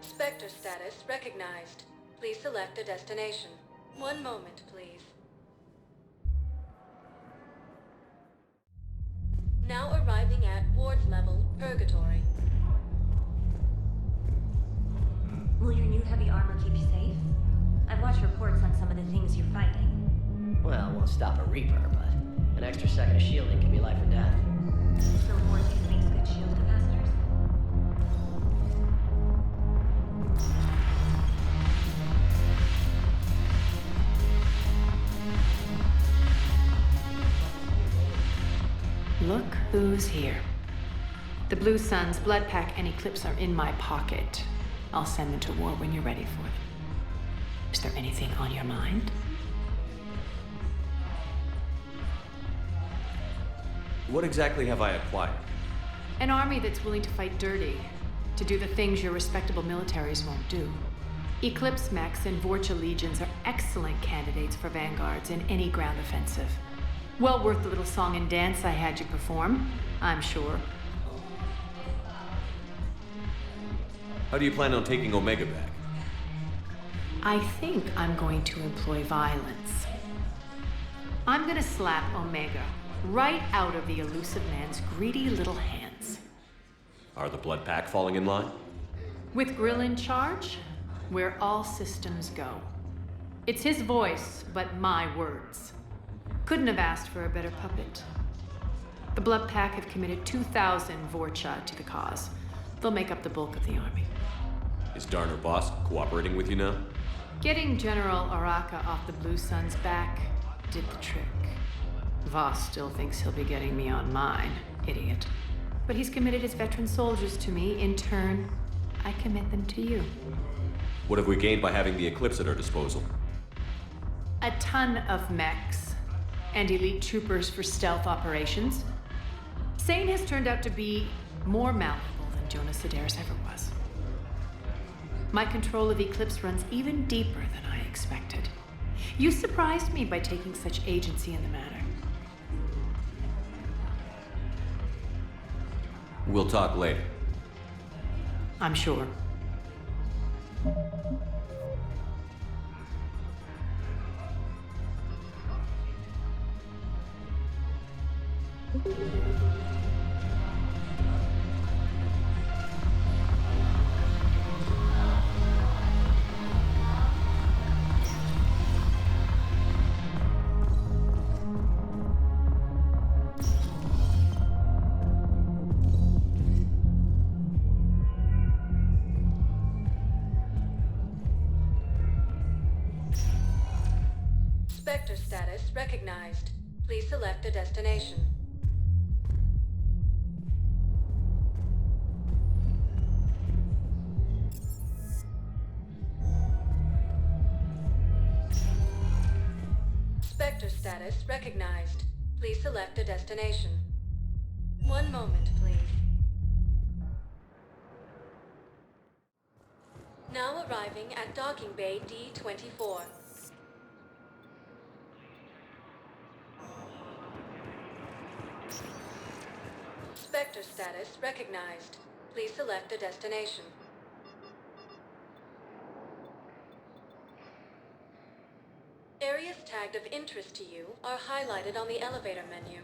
Spectre status recognized. Please select a destination. One moment, please. Now arriving at Ward's level, Purgatory. Will your new heavy armor keep you safe? I've watched reports on some of the things you're fighting. Well, it won't stop a Reaper, but an extra second of shielding can be life or death. So Vortex makes good shield capacitors? Look who's here. The Blue Suns, Blood Pack, and Eclipse are in my pocket. I'll send them to war when you're ready for them. Is there anything on your mind? What exactly have I acquired? An army that's willing to fight dirty, to do the things your respectable militaries won't do. Eclipse mechs and Vorcha legions are excellent candidates for vanguards in any ground offensive. Well worth the little song and dance I had you perform, I'm sure. How do you plan on taking Omega back? I think I'm going to employ violence. I'm gonna slap Omega right out of the elusive man's greedy little hands. Are the Blood Pack falling in line? With Grill in charge, where all systems go. It's his voice, but my words. Couldn't have asked for a better puppet. The Blood Pack have committed 2,000 Vorcha to the cause. They'll make up the bulk of the army. Is Darner Boss cooperating with you now? Getting General Araka off the Blue Sun's back did the trick. Voss still thinks he'll be getting me on mine, idiot. But he's committed his veteran soldiers to me. In turn, I commit them to you. What have we gained by having the Eclipse at our disposal? A ton of mechs and elite troopers for stealth operations. Sane has turned out to be more malleable than Jonas Sedaris ever was. My control of Eclipse runs even deeper than I expected. You surprised me by taking such agency in the matter. We'll talk later. I'm sure. Spectre status recognized. Please select a destination. Spectre status recognized. Please select a destination. One moment, please. Now arriving at Docking Bay D-24. Spectre status recognized. Please select a destination. Areas tagged of interest to you are highlighted on the elevator menu.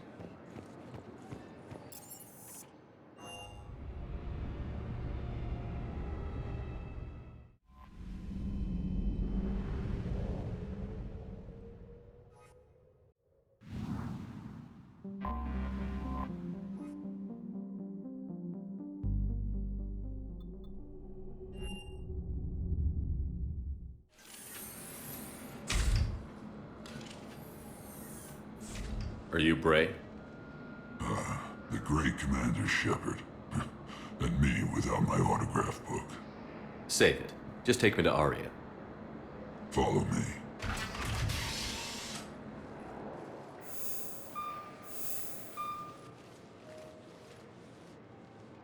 Are you Bray? The great Commander Shepard. And me without my autograph book. Save it. Just take me to Aria. Follow me.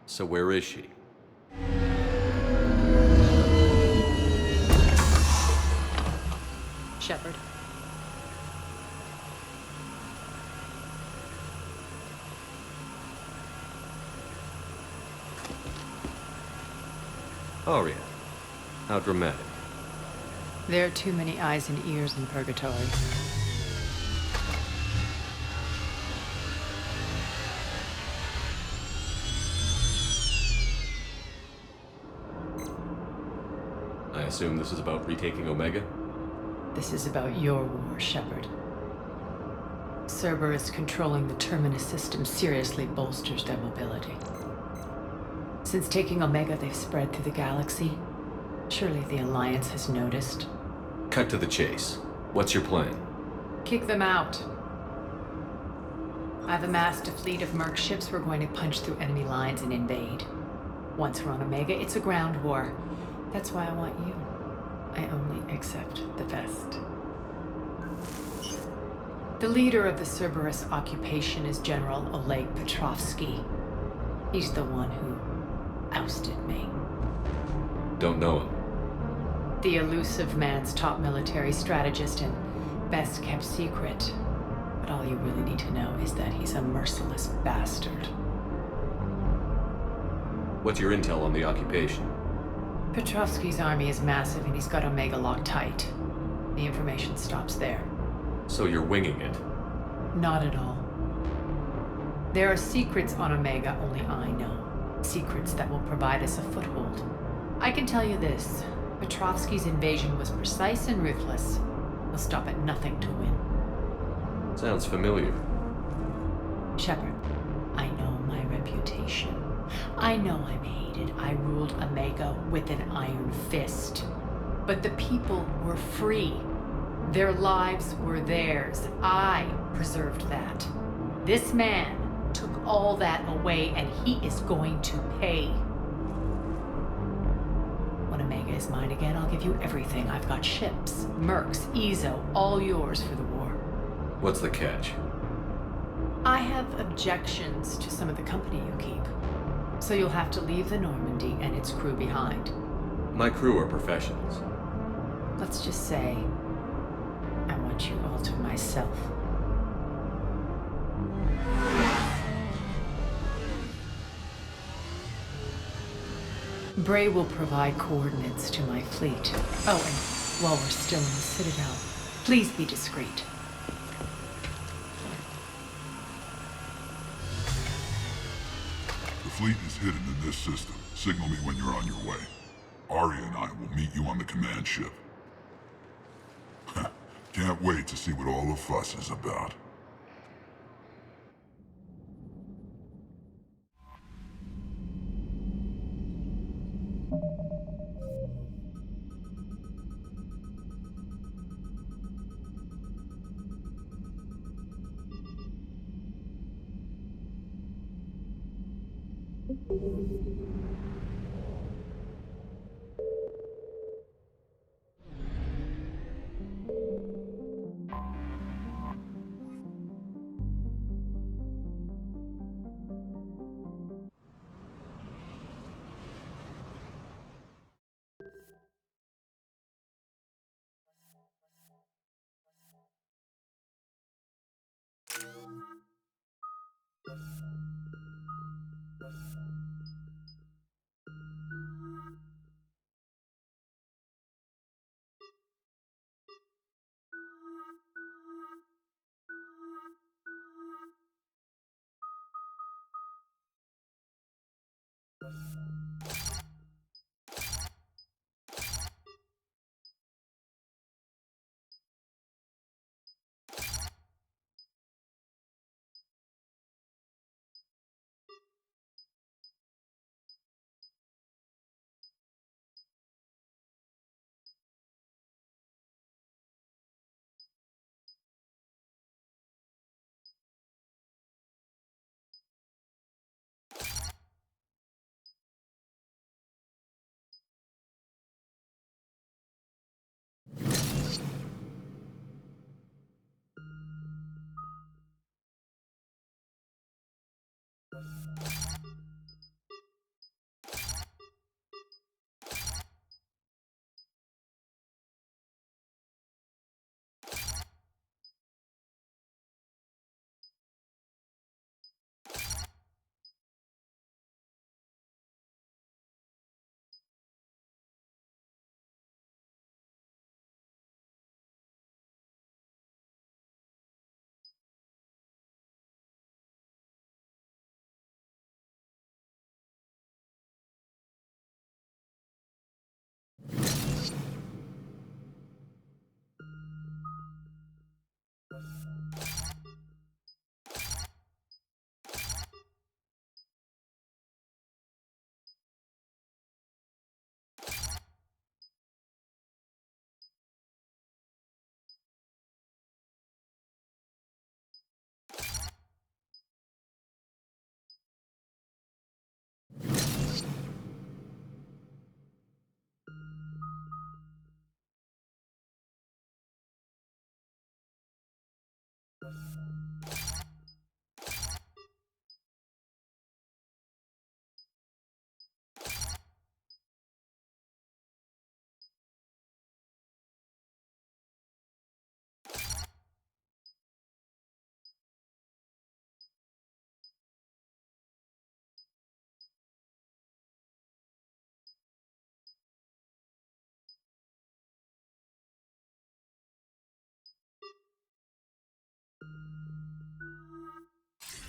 So where is she? Shepard. Aria, How dramatic. There are too many eyes and ears in purgatory. I assume this is about retaking Omega? This is about your war, Shepard. Cerberus controlling the Terminus system seriously bolsters their mobility. Since taking Omega, they've spread through the galaxy. Surely the Alliance has noticed. Cut to the chase. What's your plan? Kick them out. I've amassed a fleet of merc ships. We're going to punch through enemy lines and invade. Once we're on Omega, it's a ground war. That's why I want you. I only accept the best. The leader of the Cerberus occupation is General Oleg Petrovsky. He's the one who ousted me. Don't know him. The elusive man's top military strategist and best kept secret. But all you really need to know is that he's a merciless bastard. What's your intel on the occupation? Petrovsky's army is massive and he's got Omega locked tight. The information stops there. So you're winging it. Not at all. There are secrets on Omega only I know. Secrets that will provide us a foothold. I can tell you this. Petrovsky's invasion was precise and ruthless. He'll stop at nothing to win. Sounds familiar. Shepard, I know my reputation. I know I'm hated. I ruled Omega with an iron fist. But the people were free. Their lives were theirs. I preserved that. This man took all that away, and he is going to pay. When Omega is mine again, I'll give you everything. I've got ships, mercs, Ezo, all yours for the war. What's the catch? I have objections to some of the company you keep. So you'll have to leave the Normandy and its crew behind. My crew are professionals. Let's just say, I want you all to myself. Bray will provide coordinates to my fleet. Oh, and while we're still in the Citadel, please be discreet. The fleet is hidden in this system. Signal me when you're on your way. Ari and I will meet you on the command ship. Can't wait to see what all the fuss is about.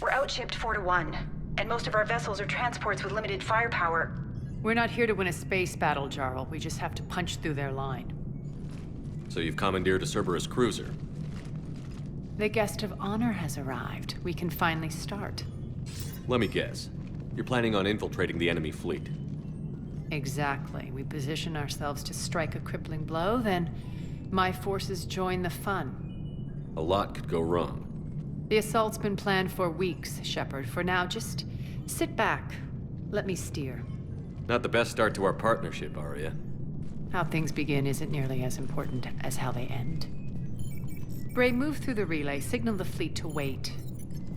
We're outshipped 4-1, and most of our vessels are transports with limited firepower. We're not here to win a space battle, Jarl. We just have to punch through their line. So you've commandeered a Cerberus cruiser. The guest of honor has arrived. We can finally start. Let me guess. You're planning on infiltrating the enemy fleet. Exactly. We position ourselves to strike a crippling blow, then my forces join the fun. A lot could go wrong. The assault's been planned for weeks, Shepard. For now, just sit back. Let me steer. Not the best start to our partnership, Arya. How things begin isn't nearly as important as how they end. Bray, move through the relay. Signal the fleet to wait.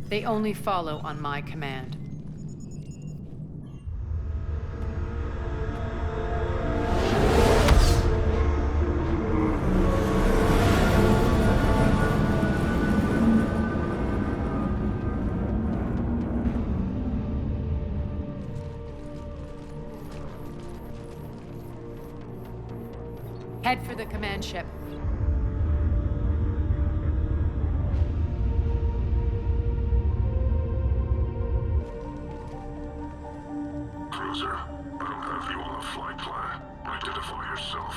They only follow on my command. Head for the command ship. Cruiser, I don't have you on the flight plan. Identify yourself.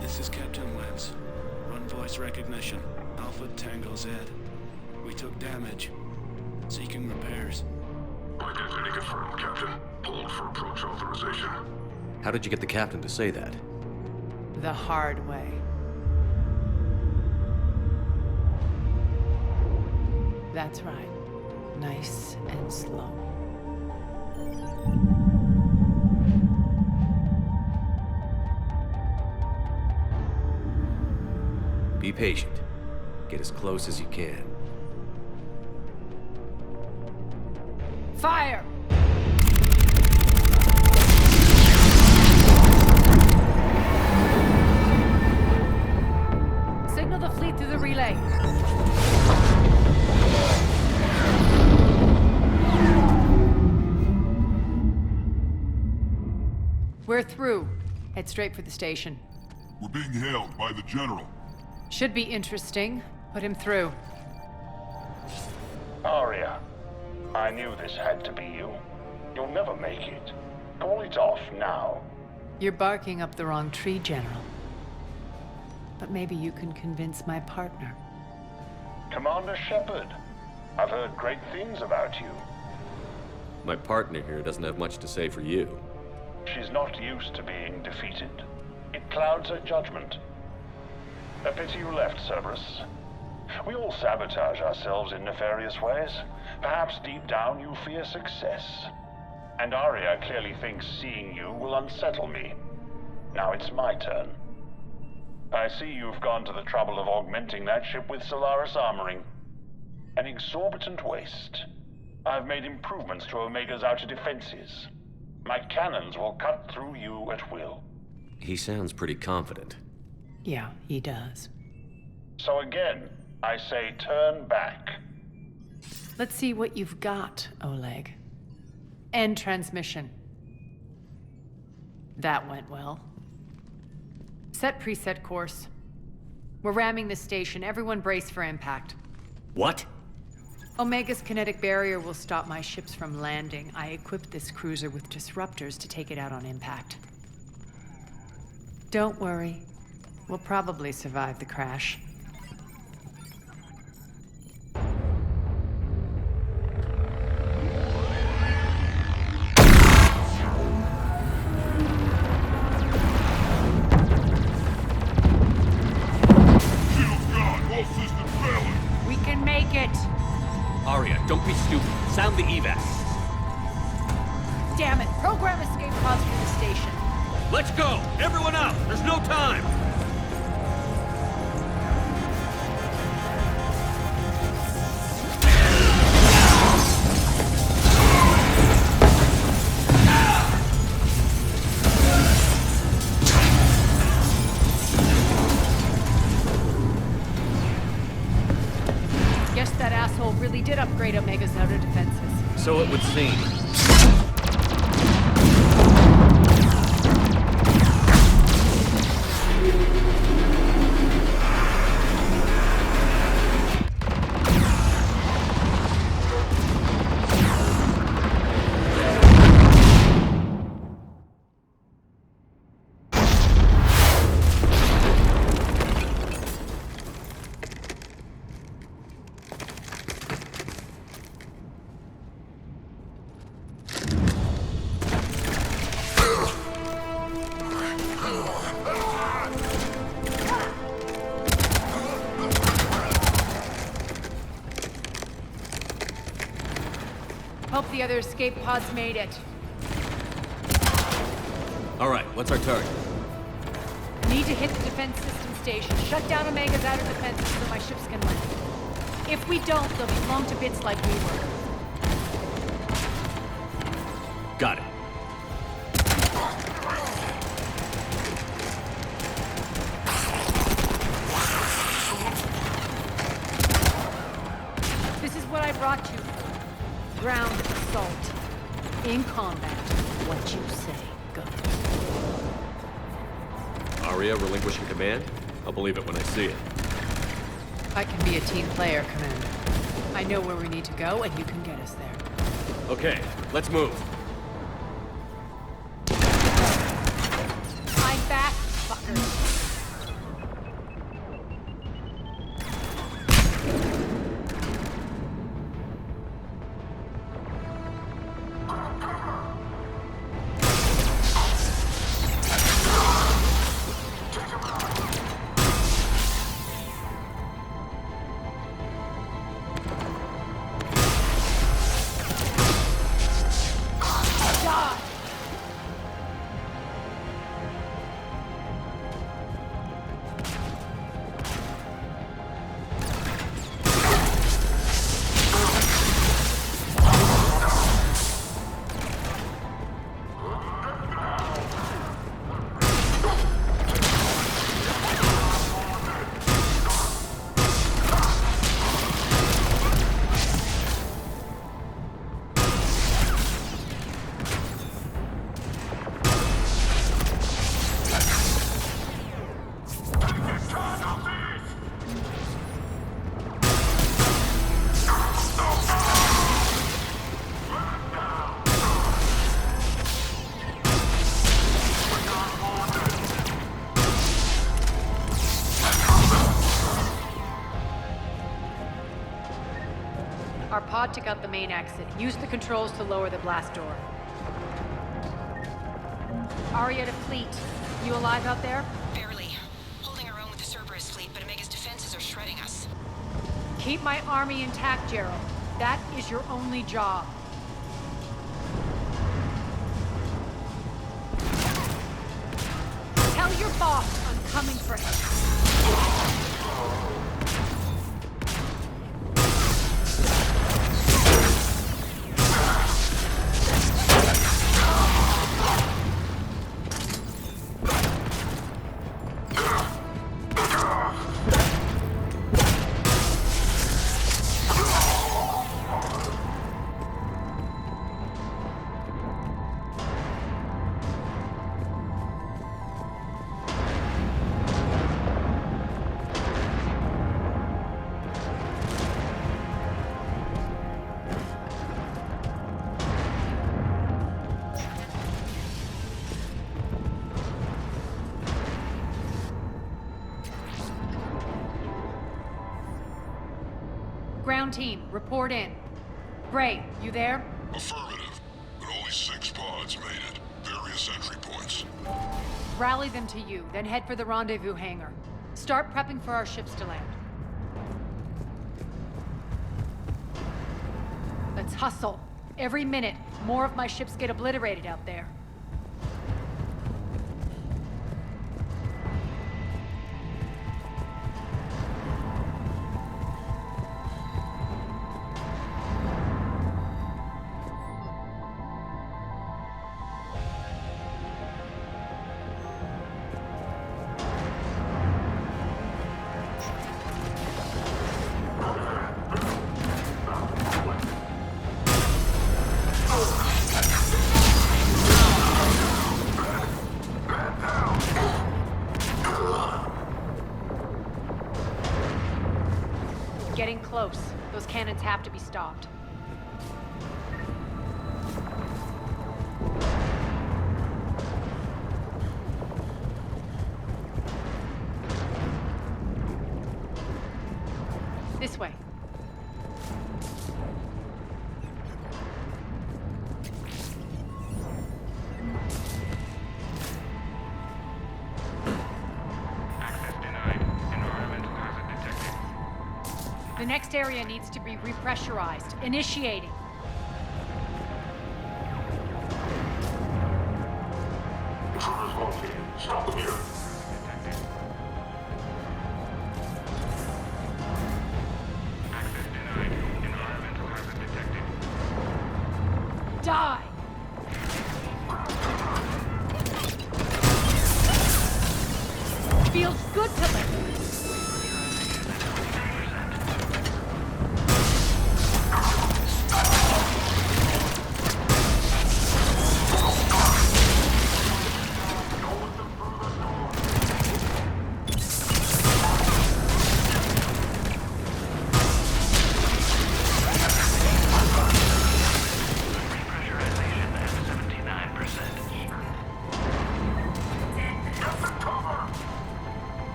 This is Captain Wentz. Run voice recognition. Alpha Tango Z. We took damage. Seeking repairs. Identity confirmed, Captain. Hold for approach authorization. How did you get the captain to say that? The hard way. That's right. Nice and slow. Be patient. Get as close as you can. Fire! Signal the fleet through the relay. We're through. Head straight for the station. We're being hailed by the General. Should be interesting. Put him through. Arya, I knew this had to be you. You'll never make it. Call it off now. You're barking up the wrong tree, General. But maybe you can convince my partner. Commander Shepard, I've heard great things about you. My partner here doesn't have much to say for you. She's not used to being defeated. It clouds her judgment. A pity you left, Cerberus. We all sabotage ourselves in nefarious ways. Perhaps deep down you fear success. And Arya clearly thinks seeing you will unsettle me. Now it's my turn. I see you've gone to the trouble of augmenting that ship with Solaris armoring. An exorbitant waste. I've made improvements to Omega's outer defenses. My cannons will cut through you at will. He sounds pretty confident. Yeah, he does. So again, I say turn back. Let's see what you've got, Oleg. End transmission. That went well. Set preset course. We're ramming the station. Everyone brace for impact. What? Omega's kinetic barrier will stop my ships from landing. I equipped this cruiser with disruptors to take it out on impact. Don't worry. We'll probably survive the crash. We can make it! Arya, don't be stupid. Sound the evac. Damn it! Program escape pods from the station. Let's go! Everyone out! There's no time! did upgrade Omega's outer defenses. So it would seem. Hope the other escape pods made it. Alright, what's our target? Need to hit the defense system station. Shut down Omega's outer defenses so my ships can land. If we don't, they'll be blown to bits like we were. Got it. This is what I brought you for. Ground assault. In combat, what you say goes. Aria relinquishing command? I'll believe it when I see it. I can be a team player, Commander. I know where we need to go, and you can get us there. Okay, let's move. I'm back, fuckers. Our pod took out the main exit. Use the controls to lower the blast door. Aria to fleet. You alive out there? Barely. Holding our own with the Cerberus fleet, but Omega's defenses are shredding us. Keep my army intact, Gerald. That is your only job. Tell your boss I'm coming for him. Ground team, report in. Bray, you there? Affirmative, but only 6 pods made it. Various entry points. Rally them to you, then head for the rendezvous hangar. Start prepping for our ships to land. Let's hustle. Every minute, more of my ships get obliterated out there. close. Those cannons have to be stopped. This way. The next area needs to be repressurized. Initiating. Intruders located. Stop them here. Access denied. Environmental hazard detected. Die! Feels good to live.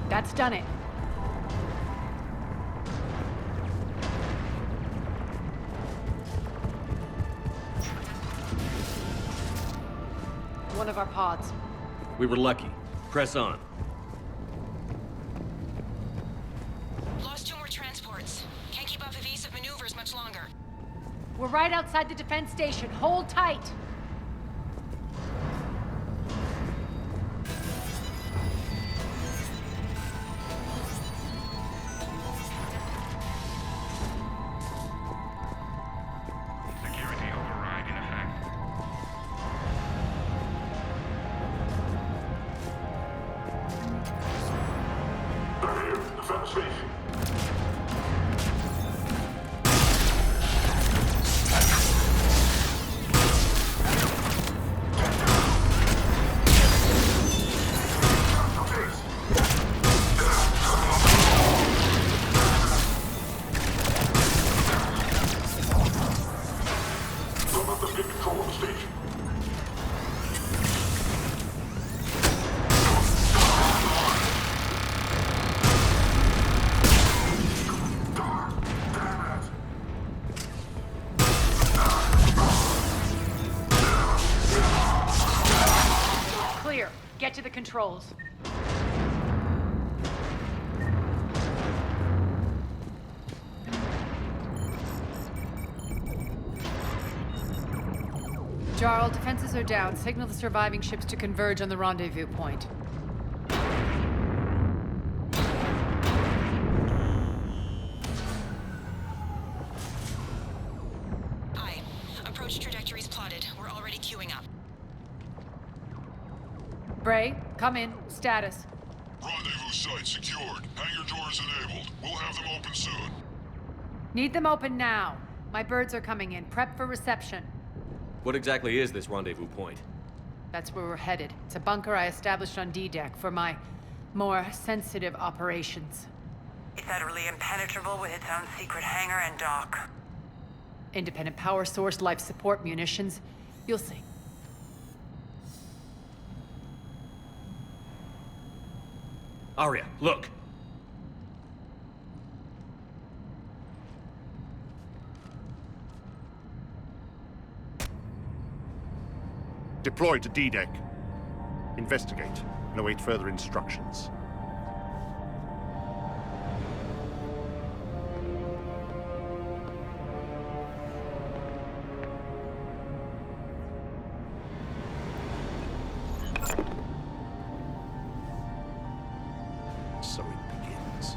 That's done it. One of our pods. We were lucky. Press on. Lost 2 more transports. Can't keep up evasive maneuvers much longer. We're right outside the defense station. Hold tight. Security override in effect. They're here. Defend the station. Don't let them get control of the station. Damn it! Clear. Get to the controls. Jarl, defenses are down. Signal the surviving ships to converge on the rendezvous point. Aye. Approach trajectories plotted. We're already queuing up. Bray, come in. Status. Rendezvous site secured. Hangar doors enabled. We'll have them open soon. Need them open now. My birds are coming in. Prep for reception. What exactly is this rendezvous point? That's where we're headed. It's a bunker I established on D-Deck for my more sensitive operations. It's utterly impenetrable with its own secret hangar and dock. Independent power source, life support, munitions. You'll see. Arya, look! Deploy to D-Deck. Investigate and await further instructions. So it begins.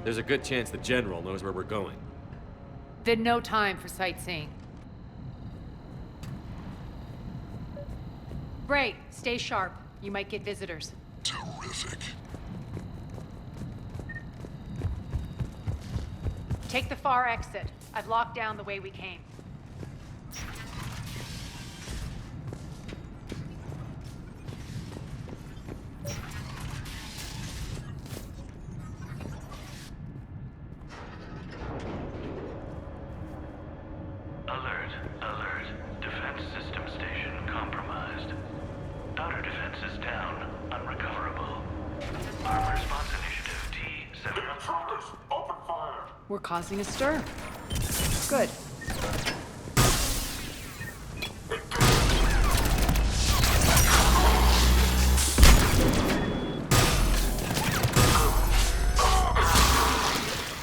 There's a good chance the General knows where we're going. Then no time for sightseeing. Bray, stay sharp. You might get visitors. Terrific. Take the far exit. I've locked down the way we came. Alert, alert. Defense system station compromised. Daughter defense is down, unrecoverable. Armor response initiative T7. Intruders! Open fire! We're causing a stir. Good.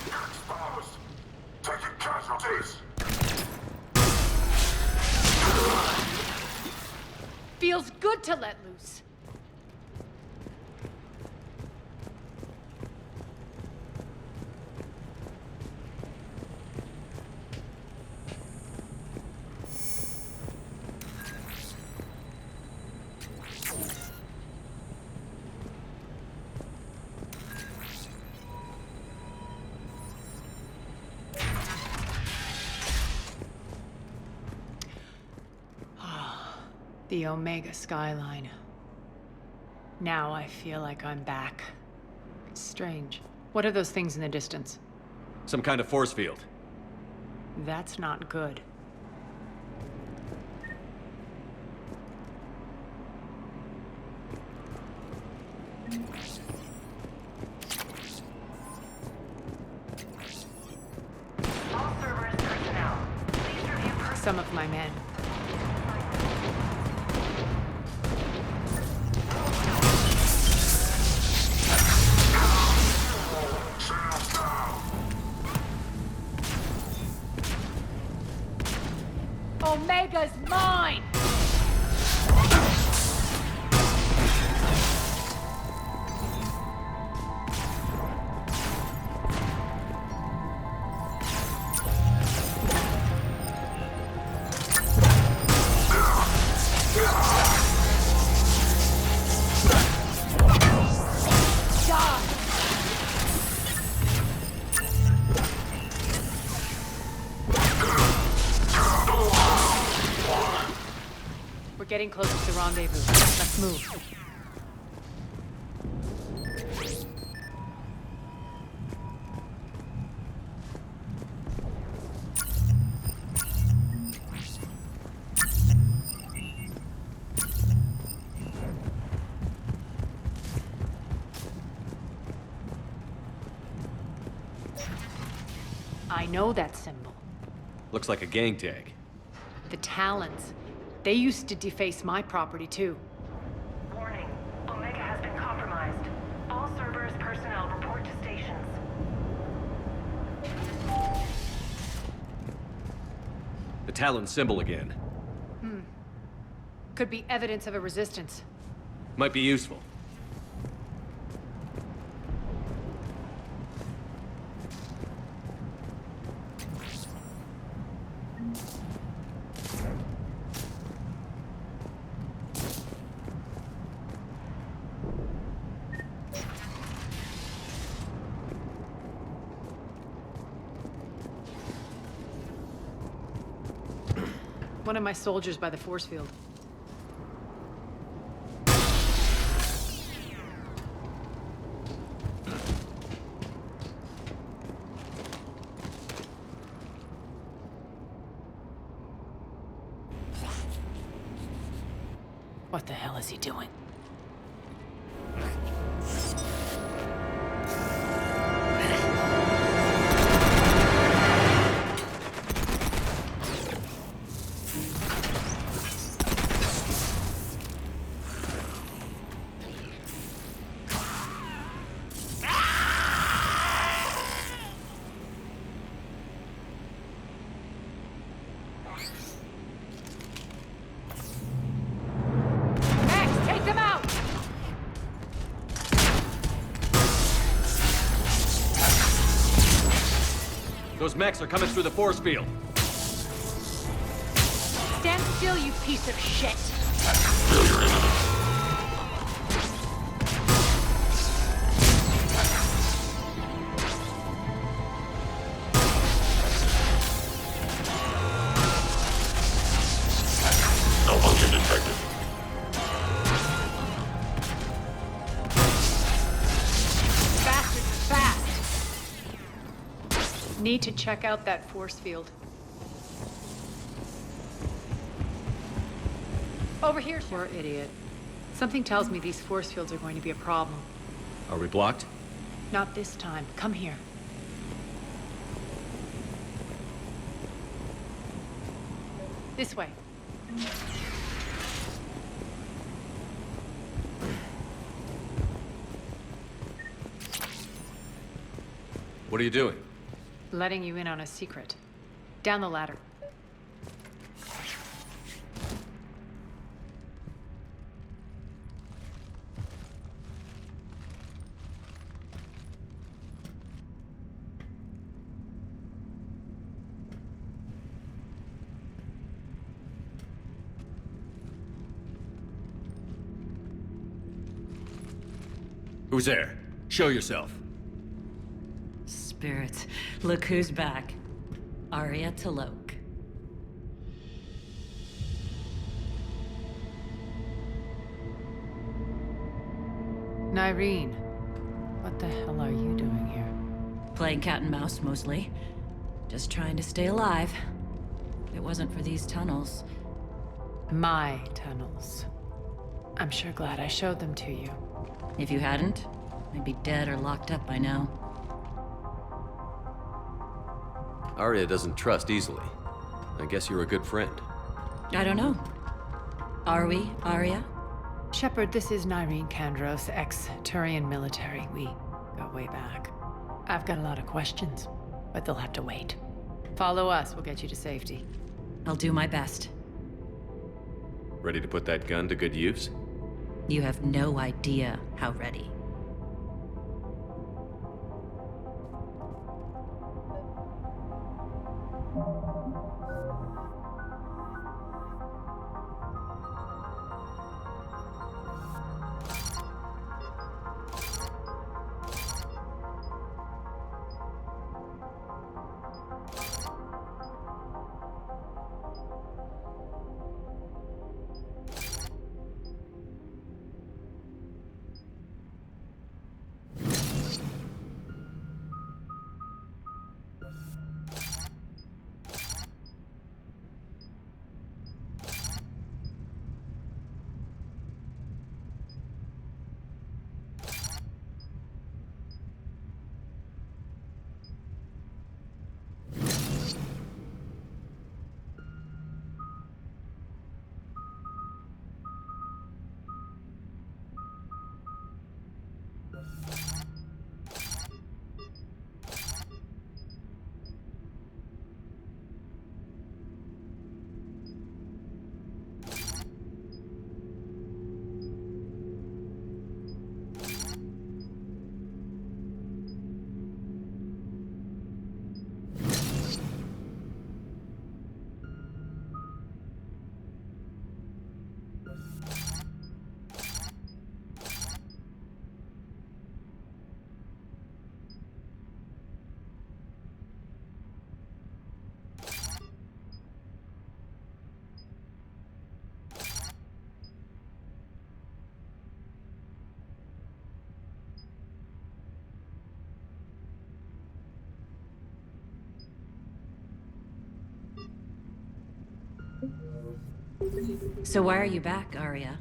Exposed! Taking casualties! Feels good to let loose. The Omega skyline. Now I feel like I'm back. It's strange. What are those things in the distance? Some kind of force field. That's not good. All Cerberus personnel, please review Some of my men. Shields down! Omega's mine! We're getting close to the rendezvous. Let's move. I know that symbol. Looks like a gang tag. The Talons. They used to deface my property, too. Warning. Omega has been compromised. All Cerberus personnel report to stations. The Talon symbol again. Could be evidence of a resistance. Might be useful. One of my soldiers by the force field. What the hell is he doing? Max, take them out! Those mechs are coming through the force field. Stand still, you piece of shit! Failure imminent. Malfunction detected. Bastards are fast! Need to check out that force field. Over here, poor idiot. Something tells me these force fields are going to be a problem. Are we blocked? Not this time. Come here. This way. What are you doing? Letting you in on a secret. Down the ladder. Who's there? Show yourself. Spirits, look who's back. Arya Taloke. Nyreen, what the hell are you doing here? Playing cat and mouse, mostly. Just trying to stay alive. If it wasn't for these tunnels. My tunnels. I'm sure glad I showed them to you. If you hadn't, I'd be dead or locked up by now. Arya doesn't trust easily. I guess you're a good friend. I don't know. Are we, Arya? Shepard, this is Nyreen Kandros, ex-Turian military. We go way back. I've got a lot of questions, but they'll have to wait. Follow us, we'll get you to safety. I'll do my best. Ready to put that gun to good use? You have no idea how ready. So why are you back, Arya?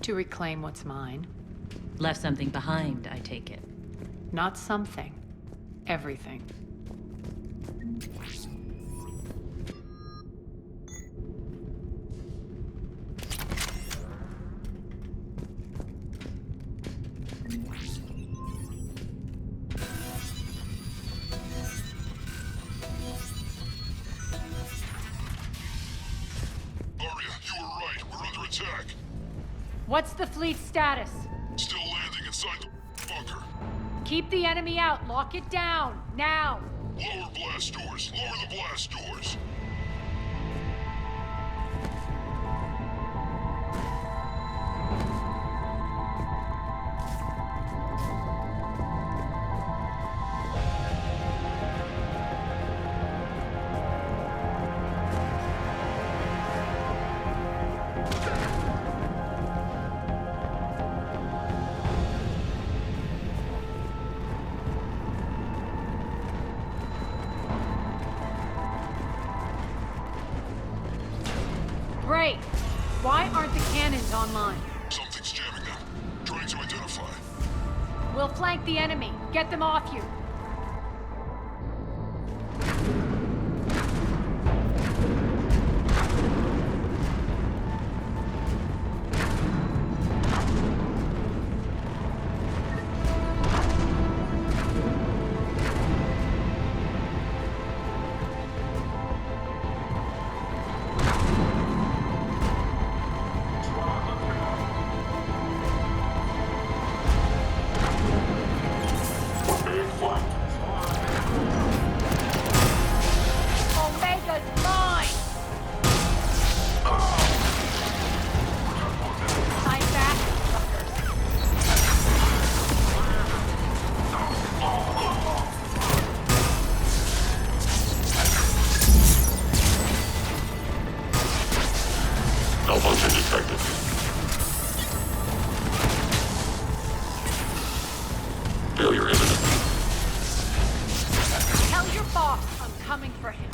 To reclaim what's mine. Left something behind, I take it. Not something. Everything. What's the fleet's status? Still landing inside the bunker. Keep the enemy out. Lock it down. Now. Lower blast doors. Lower the blast doors. equipment online. Something's jamming them. Trying to identify. We'll flank the enemy. Get them off you. Malfunction detected. Failure imminent. Tell your boss I'm coming for him.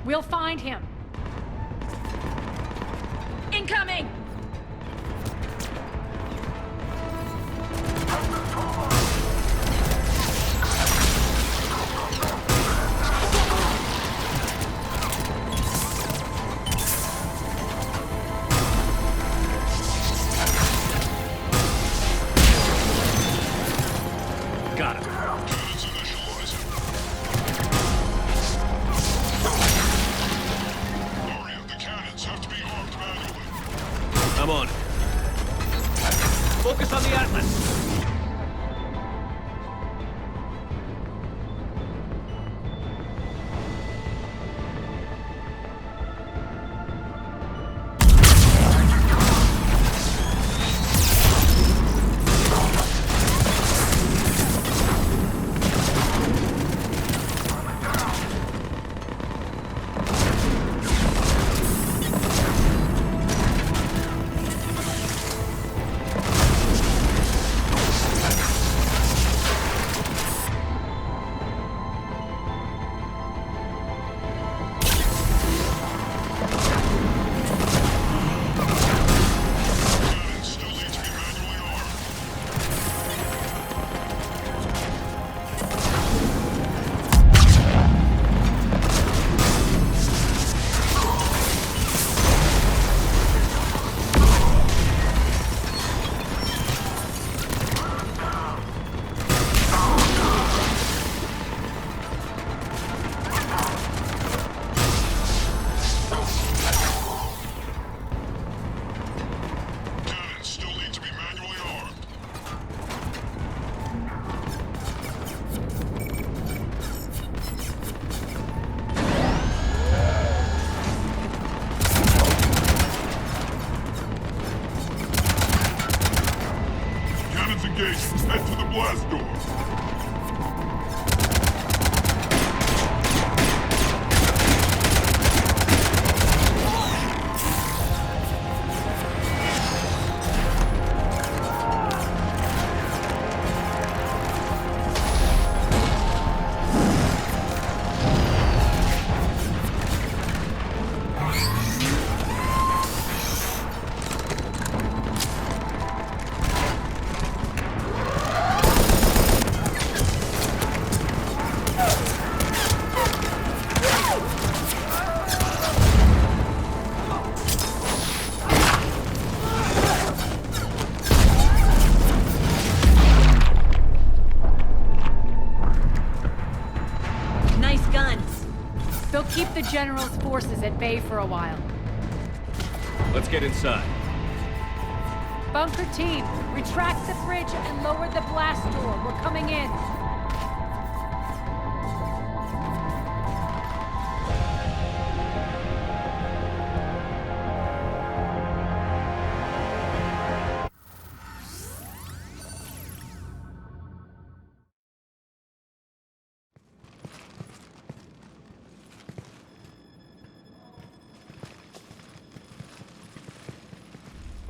We'll find him. Incoming! Got it. I'm on. Focus on the Atlas. General's forces at bay for a while. Let's get inside. Bunker team, retract the bridge and lower the blast door. We're coming in.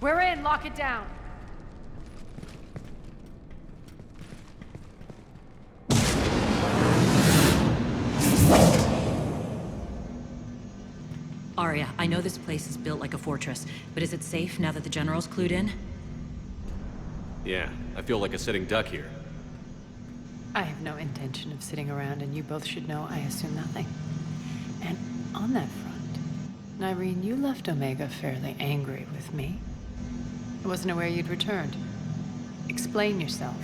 We're in. Lock it down. Arya, I know this place is built like a fortress, but is it safe now that the General's clued in? Yeah, I feel like a sitting duck here. I have no intention of sitting around, and you both should know I assume nothing. And on that front, Nyreen, you left Omega fairly angry with me. I wasn't aware you'd returned. Explain yourself.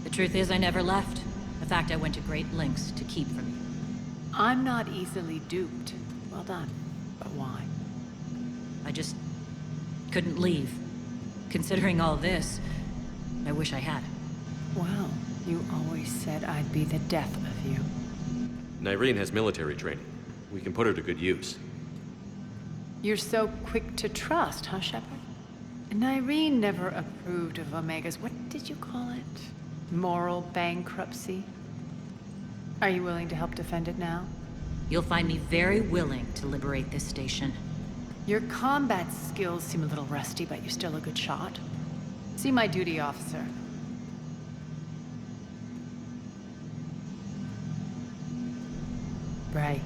The truth is, I never left. In fact, I went to great lengths to keep from you. I'm not easily duped. Well done. But why? I just couldn't leave. Considering all this, I wish I had. Well, you always said I'd be the death of you. Nyreen has military training. We can put her to good use. You're so quick to trust, huh, Shepard? Nyreen never approved of Omega's, what did you call it? Moral bankruptcy? Are you willing to help defend it now? You'll find me very willing to liberate this station. Your combat skills seem a little rusty, but you're still a good shot. See my duty officer. Bray,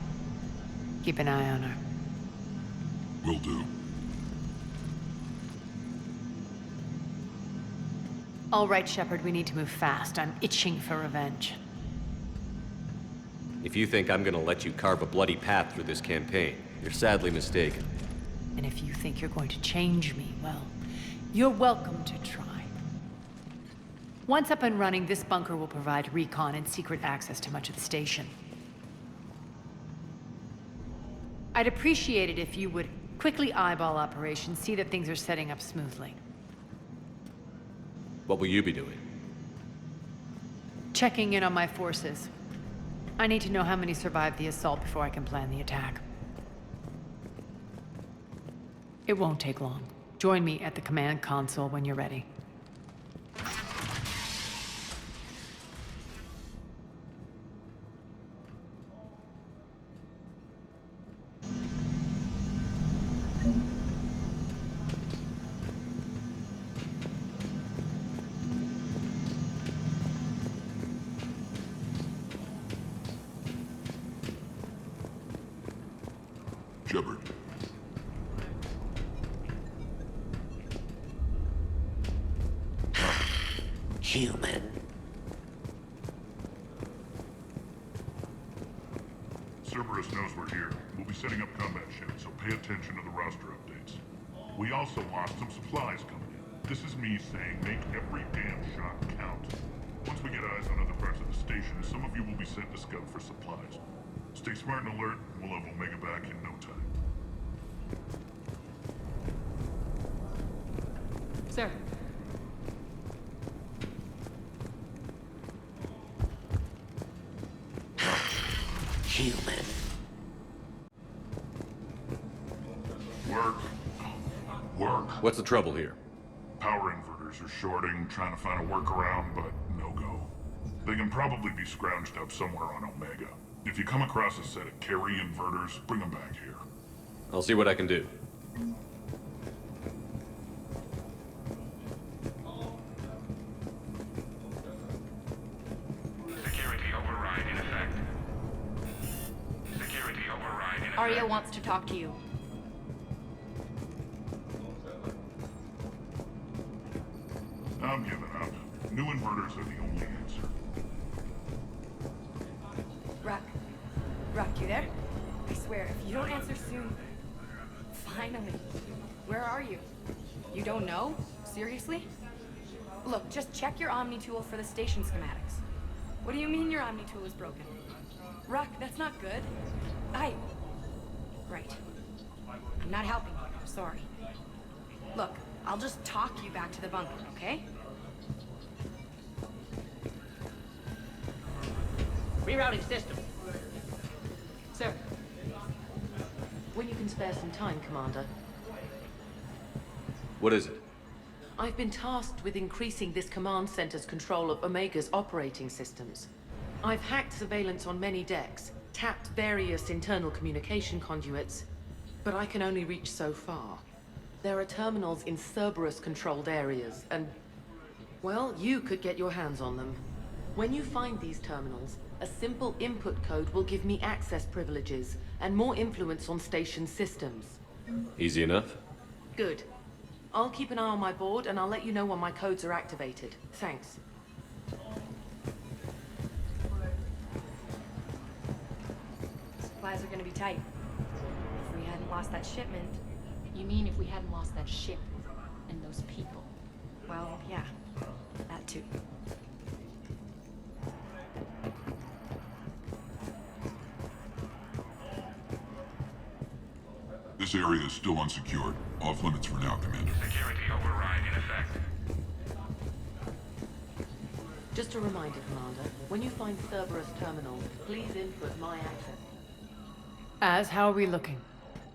keep an eye on her. Will do. All right, Shepard, we need to move fast. I'm itching for revenge. If you think I'm gonna let you carve a bloody path through this campaign, you're sadly mistaken. And if you think you're going to change me, well, you're welcome to try. Once up and running, this bunker will provide recon and secret access to much of the station. I'd appreciate it if you would quickly eyeball operations, see that things are setting up smoothly. What will you be doing? Checking in on my forces. I need to know how many survived the assault before I can plan the attack. It won't take long. Join me at the command console when you're ready. Shepard. Human. Cerberus knows we're here. We'll be setting up combat ships, so pay attention to the roster updates. We also lost some supplies coming in. This is me saying make every damn shot count. Once we get eyes on other parts of the station, some of you will be sent to scout for supplies. Stay smart and alert, and we'll have Omega back in no time. Sir. Human. Work. What's the trouble here? Power inverters are shorting, trying to find a workaround, but no go. They can probably be scrounged up somewhere on Omega. If you come across a set of carry inverters, bring them back here. I'll see what I can do. Security override in effect. Security override in effect. Arya wants to talk to you. I'm giving up. New inverters are the only answer. Rock, you there? I swear, if you don't answer soon... Finally. Where are you? You don't know? Seriously? Look, just check your Omni tool for the station schematics. What do you mean your Omni tool is broken? Rock, that's not good. Right. I'm not helping you, I'm sorry. Look, I'll just talk you back to the bunker, okay? Rerouting system. Sir. When you can spare some time, Commander. What is it? I've been tasked with increasing this command center's control of Omega's operating systems. I've hacked surveillance on many decks, tapped various internal communication conduits, but I can only reach so far. There are terminals in Cerberus-controlled areas, and, well, you could get your hands on them. When you find these terminals, a simple input code will give me access privileges and more influence on station systems. Easy enough? Good. I'll keep an eye on my board, and I'll let you know when my codes are activated. Thanks. Supplies are gonna be tight. If we hadn't lost that shipment... You mean if we hadn't lost that ship and those people? Well, yeah. That too. This area is still unsecured. Off limits for now, Commander. Security override in effect. Just a reminder, Commander. When you find Cerberus terminals, please input my access. As, how are we looking?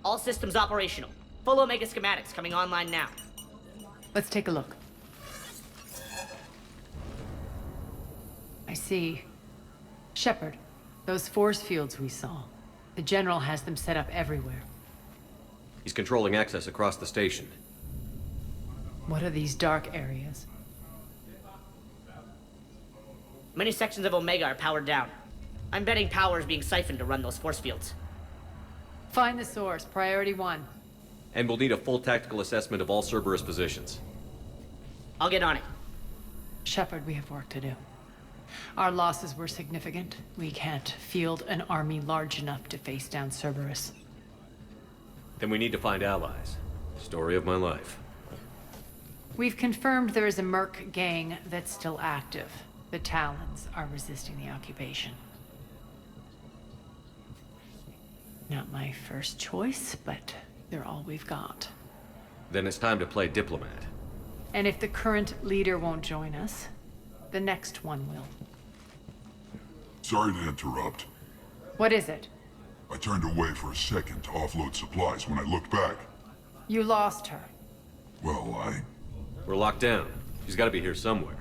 All systems operational. Full Omega schematics coming online now. Let's take a look. I see. Shepard, those force fields we saw. The General has them set up everywhere. He's controlling access across the station. What are these dark areas? Many sections of Omega are powered down. I'm betting power is being siphoned to run those force fields. Find the source, priority 1. And we'll need a full tactical assessment of all Cerberus positions. I'll get on it. Shepard, we have work to do. Our losses were significant. We can't field an army large enough to face down Cerberus. Then we need to find allies. Story of my life. We've confirmed there is a Merc gang that's still active. The Talons are resisting the occupation. Not my first choice, but they're all we've got. Then it's time to play diplomat. And if the current leader won't join us, the next one will. Sorry to interrupt. What is it? I turned away for a second to offload supplies. When I looked back, You lost her. well, We're locked down. She's got to be here somewhere.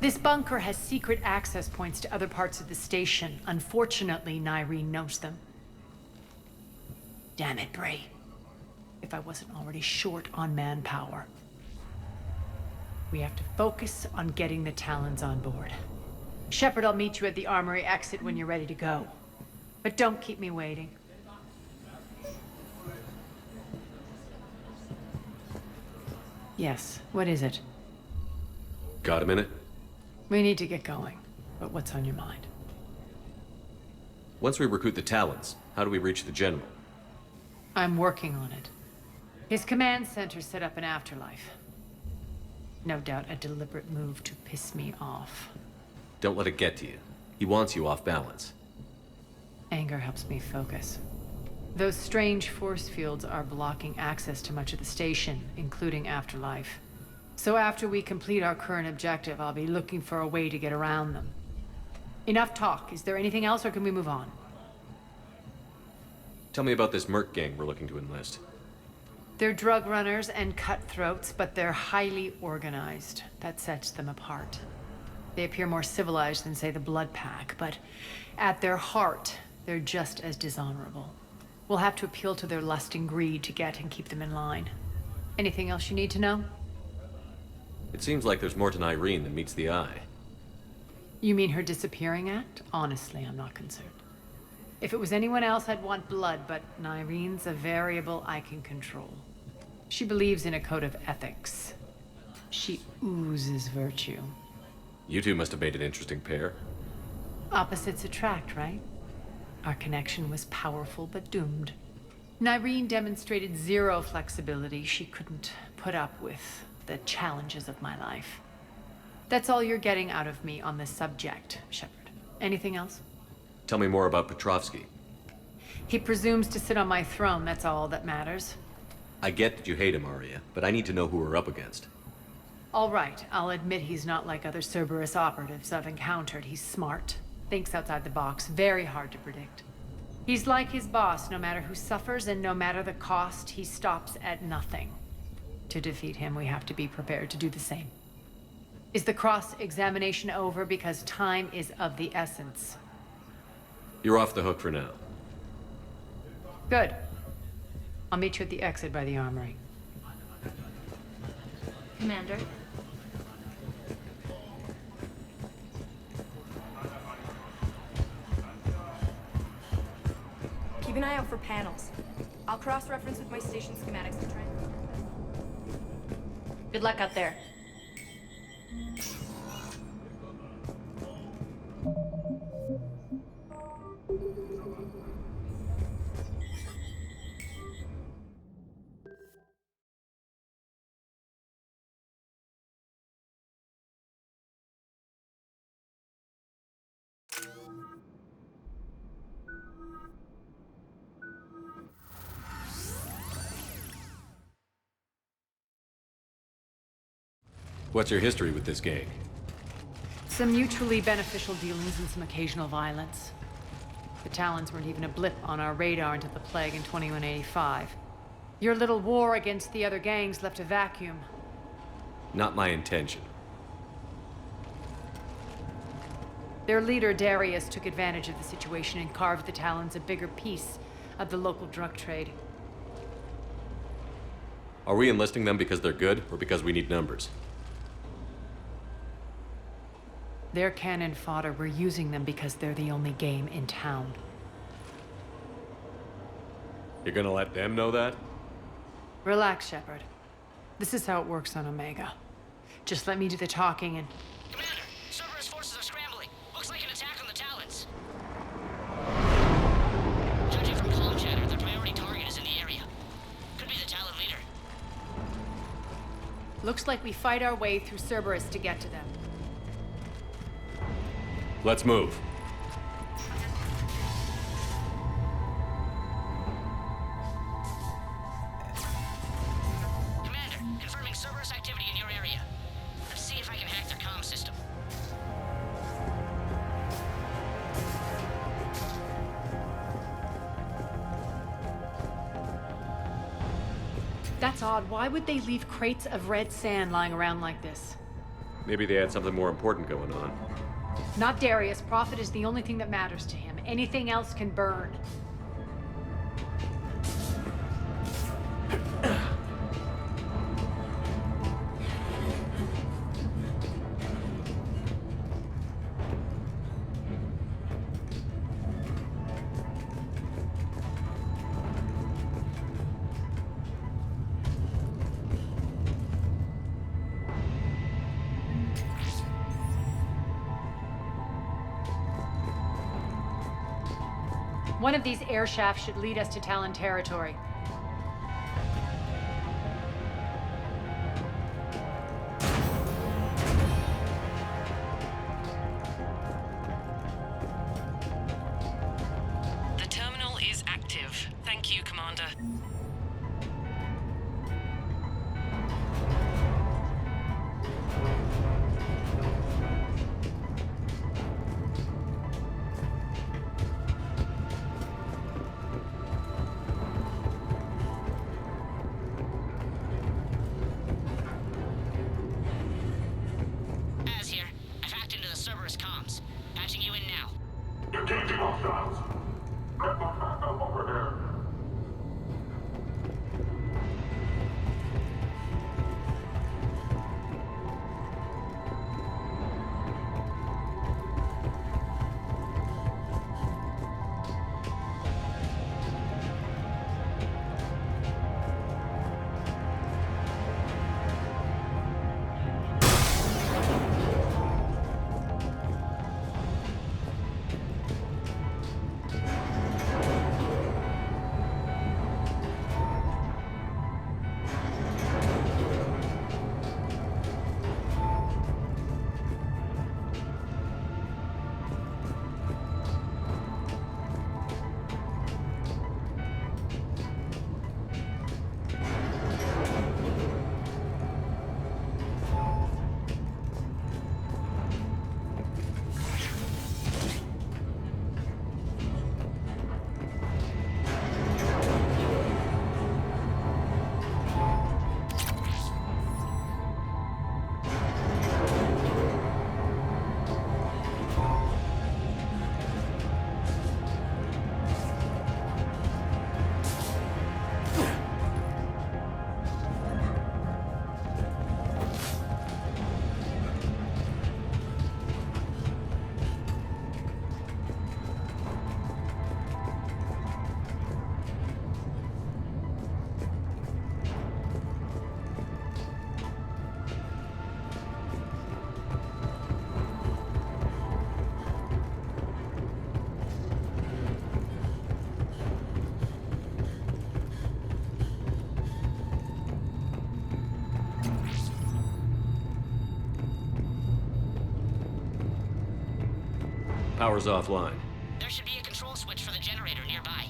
This bunker has secret access points to other parts of the station. Unfortunately, Nyreen knows them. Damn it, Bray. If I wasn't already short on manpower. We have to focus on getting the Talons on board. Shepard, I'll meet you at the armory exit when you're ready to go. But don't keep me waiting. Yes, what is it? Got a minute? We need to get going. But what's on your mind? Once we recruit the Talons, how do we reach the General? I'm working on it. His command center set up an afterlife. No doubt a deliberate move to piss me off. Don't let it get to you. He wants you off balance. Anger helps me focus. Those strange force fields are blocking access to much of the station, including afterlife. So after we complete our current objective, I'll be looking for a way to get around them. Enough talk. Is there anything else, or can we move on? Tell me about this Merc gang we're looking to enlist. They're drug runners and cutthroats, but they're highly organized. That sets them apart. They appear more civilized than, say, the Blood Pack, but at their heart, they're just as dishonorable. We'll have to appeal to their lust and greed to get and keep them in line. Anything else you need to know? It seems like there's more to Nyreen than meets the eye. You mean her disappearing act? Honestly, I'm not concerned. If it was anyone else, I'd want blood, but Nyreen's a variable I can control. She believes in a code of ethics. She oozes virtue. You two must have made an interesting pair. Opposites attract, right? Our connection was powerful but doomed. Nyreen demonstrated zero flexibility. She couldn't put up with the challenges of my life. That's all you're getting out of me on this subject, Shepard. Anything else? Tell me more about Petrovsky. He presumes to sit on my throne, that's all that matters. I get that you hate him, Arya, but I need to know who we're up against. All right, I'll admit he's not like other Cerberus operatives I've encountered. He's smart, thinks outside the box, very hard to predict. He's like his boss, no matter who suffers and no matter the cost, he stops at nothing. To defeat him, we have to be prepared to do the same. Is the cross-examination over? Because time is of the essence. You're off the hook for now. Good. I'll meet you at the exit by the armory. Commander? Keep an eye out for panels. I'll cross-reference with my station schematics to try and... Good luck out there. What's your history with this gang? Some mutually beneficial dealings and some occasional violence. The Talons weren't even a blip on our radar until the plague in 2185. Your little war against the other gangs left a vacuum. Not my intention. Their leader, Darius, took advantage of the situation and carved the Talons a bigger piece of the local drug trade. Are we enlisting them because they're good, or because we need numbers? They're cannon fodder. We're using them because they're the only game in town. You're gonna let them know that? Relax, Shepard. This is how it works on Omega. Just let me do the talking and... Commander, Cerberus forces are scrambling. Looks like an attack on the Talons. Judging from comm chatter, their priority target is in the area. Could be the Talon leader. Looks like we fight our way through Cerberus to get to them. Let's move. Commander, confirming Cerberus activity in your area. Let's see if I can hack their comm system. That's odd. Why would they leave crates of red sand lying around like this? Maybe they had something more important going on. Not Darius. Profit is the only thing that matters to him. Anything else can burn. One of these air shafts should lead us to Talon territory. The terminal is active. Thank you, Commander. Power's offline. There should be a control switch for the generator nearby.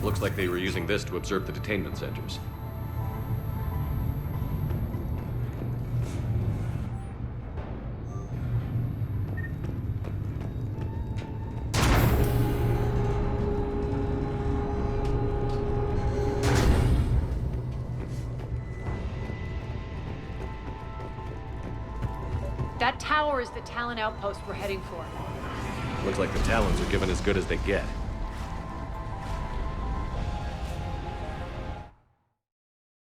Looks like they were using this to observe the detainment centers. That tower is the Talon outpost we're heading for. Looks like the Talons are given as good as they get.